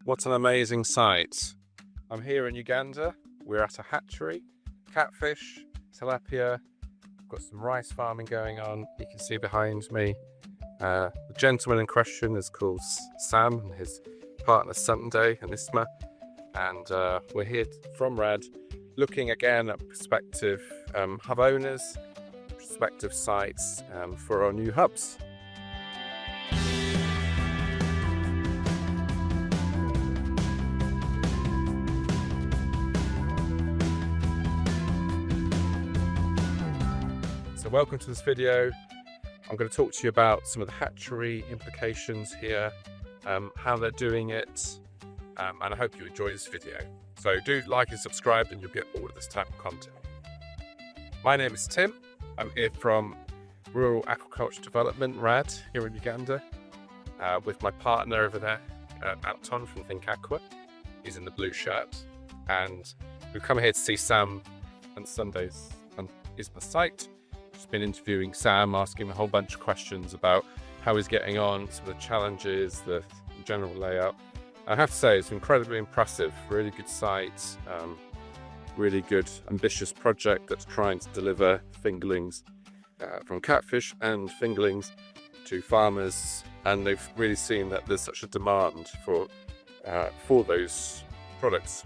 What an amazing sight. I'm here in Uganda. We're at a hatchery. Catfish, tilapia. We've got some rice farming going on. You can see behind me. The gentleman in question is called Sam and his partner Sunday and Isma. And we're here from RAD looking again at prospective hub owners, prospective sites for our new hubs. So welcome to this video. I'm going to talk to you about some of the hatchery implications here, how they're doing it, and I hope you enjoy this video. So do like and subscribe and you'll get all of this type of content. My name is Tim. I'm here from Rural Aquaculture Development, RAD, here in Uganda, with my partner over there, Anton from Think Aqua. He's in the blue shirt. And we've come here to see Sam and Sunday's and Isma's site. Just been interviewing Sam, asking him a whole bunch of questions about how he's getting on, some of the challenges, the general layout. I have to say it's incredibly impressive, really good site, really good ambitious project that's trying to deliver fingerlings from catfish and fingerlings to farmers, and they've really seen that there's such a demand for those products,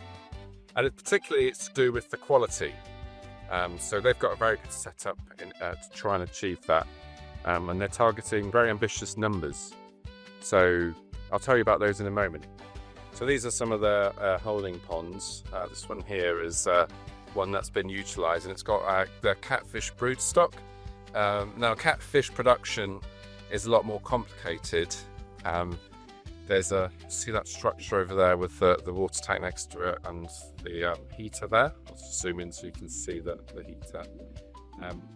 and particularly it's to do with the quality. So they've got a very good setup to try and achieve that, and they're targeting very ambitious numbers. So I'll tell you about those in a moment. So these are some of the holding ponds. This one here is one that's been utilised, and it's got the catfish broodstock. Now catfish production is a lot more complicated. There's see that structure over there with the water tank next to it and the heater there. I'll just zoom in so you can see the heater.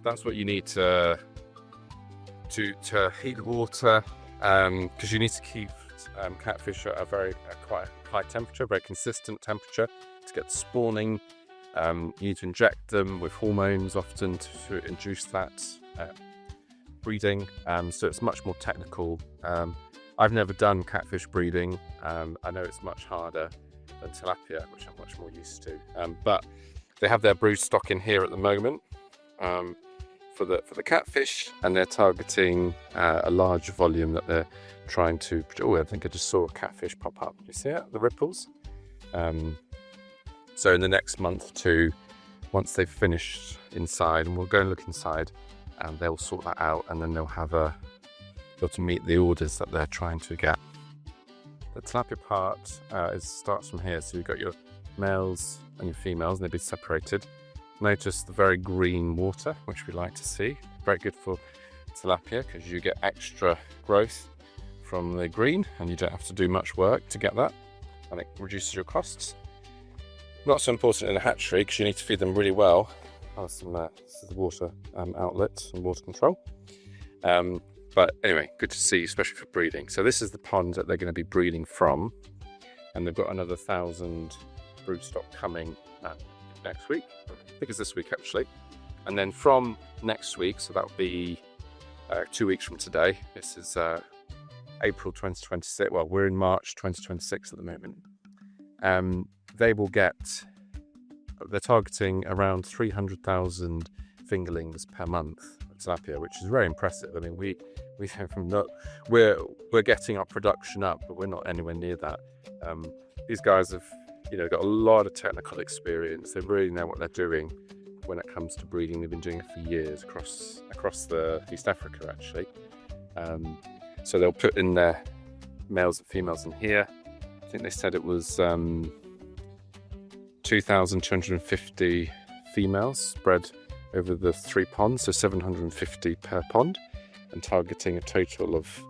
That's what you need to heat the water, because you need to keep catfish at a quite high temperature, very consistent temperature to get the spawning. You need to inject them with hormones often to induce that breeding, so it's much more technical. I've never done catfish breeding. I know it's much harder than tilapia, which I'm much more used to, but they have their broodstock in here at the moment for the catfish, and they're targeting a large volume that they're trying to. Oh, I think I just saw a catfish pop up. You see it, the ripples? So in the next month or two, once they've finished inside, and we'll go and look inside, and they'll sort that out, and then they'll have to meet the orders that they're trying to get. The tilapia part starts from here, so you've got your males and your females, and they'll be separated. Notice the very green water, which we like to see. Very good for tilapia because you get extra growth from the green, and you don't have to do much work to get that, and it reduces your costs. Not so important in a hatchery because you need to feed them really well. This is the water outlet and water control. But anyway, good to see, especially for breeding. So this is the pond that they're going to be breeding from, and they've got another 1,000 broodstock coming next week. I think it's this week actually. And then from next week, so that'll be 2 weeks from today. This is April 2026. Well, we're in March 2026 at the moment. They will get. They're targeting around 300,000 fingerlings per month of tilapia, which is very impressive. I mean, we have we're getting our production up, but we're not anywhere near that. These guys have got a lot of technical experience. They really know what they're doing when it comes to breeding. They've been doing it for years across the East Africa actually. So they'll put in their males and females in here. I think they said it was 2,250 females spread over the 3 ponds, so 750 per pond, and targeting a total of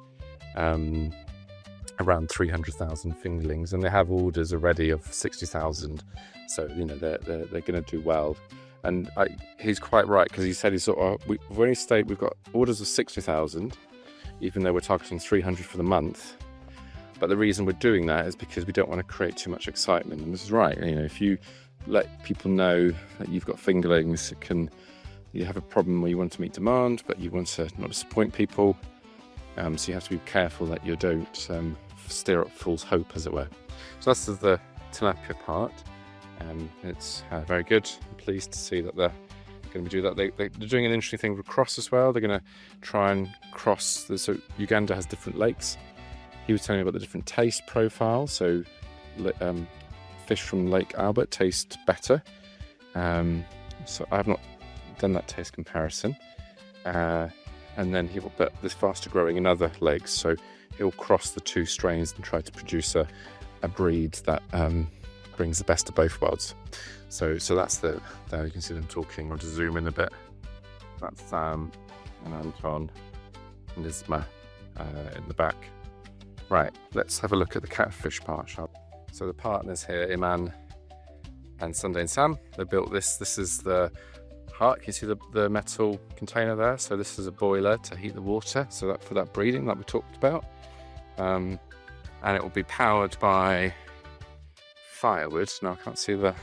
around 300,000 fingerlings. And they have orders already of 60,000, so they're going to do well. And he's quite right, because he said we've got orders of 60,000, even though we're targeting 300 for the month. But the reason we're doing that is because we don't want to create too much excitement. And this is right. If you let people know that you've got fingerlings, you have a problem where you want to meet demand, but you want to not disappoint people. So you have to be careful that you don't stir up fool's hope, as it were. So that's the tilapia part. It's very good. I'm pleased to see that they're going to do that. They're doing an interesting thing with cross as well. They're going to try and cross. So Uganda has different lakes. He was telling me about the different taste profiles. So fish from Lake Albert taste better. So I have not done that taste comparison. And then but this faster growing in other lakes. So he'll cross the two strains and try to produce a breed that brings the best of both worlds. So that's there you can see them talking. I'll just zoom in a bit. That's Sam and Anton and Isma in the back. Right, let's have a look at the catfish part, shall we? So the partners here, Iman and Sunday and Sam, they built this. This is the heart. You see the metal container there? So this is a boiler to heat the water, so that for that breeding that we talked about. And it will be powered by firewood. Now I can't see the.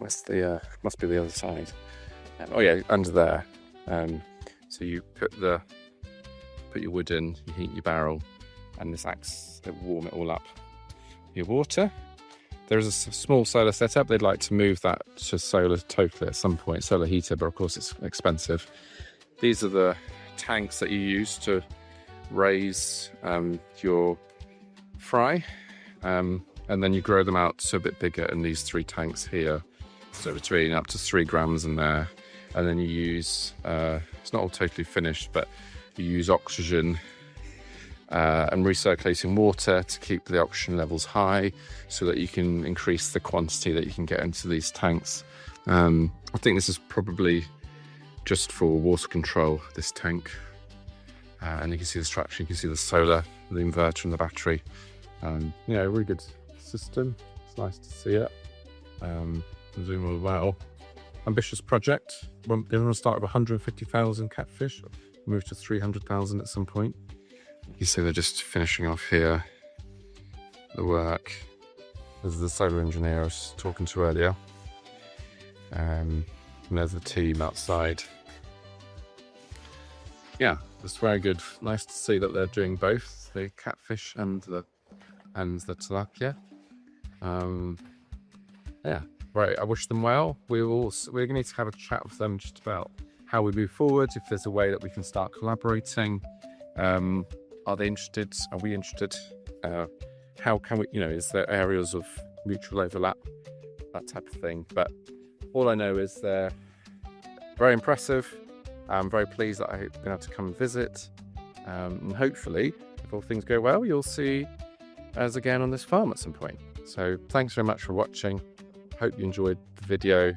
Must be the other side. Oh yeah, under there. So you put your wood in, you heat your barrel, and this acts to warm it all up. Your water. There is a small solar setup. They'd like to move that to solar totally at some point, solar heater, but of course it's expensive. These are the tanks that you use to raise your fry, and then you grow them out to a bit bigger in these 3 tanks here. So between up to 3 grams in there, and then you use, it's not all totally finished, but you use oxygen and recirculating water to keep the oxygen levels high so that you can increase the quantity that you can get into these tanks. I think this is probably just for water control, this tank. And you can see the structure, you can see the solar, the inverter and the battery. Yeah, really good system. It's nice to see it. Zoom all well. Ambitious project. They're going to start with 150,000 catfish, move to 300,000 at some point. You see they're just finishing off here the work. This is the solar engineer I was talking to earlier. And there's the team outside. Yeah, it's very good. Nice to see that they're doing both the catfish and the tilapia. Yeah, right. I wish them well. We're going to need to have a chat with them just about how we move forward. If there's a way that we can start collaborating. Are they interested? Are we interested? How can we? Is there areas of mutual overlap? That type of thing. But all I know is they're very impressive. I'm very pleased that I've been able to come and visit. And hopefully, if all things go well, you'll see us again on this farm at some point. So thanks very much for watching. Hope you enjoyed the video,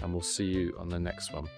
and we'll see you on the next one.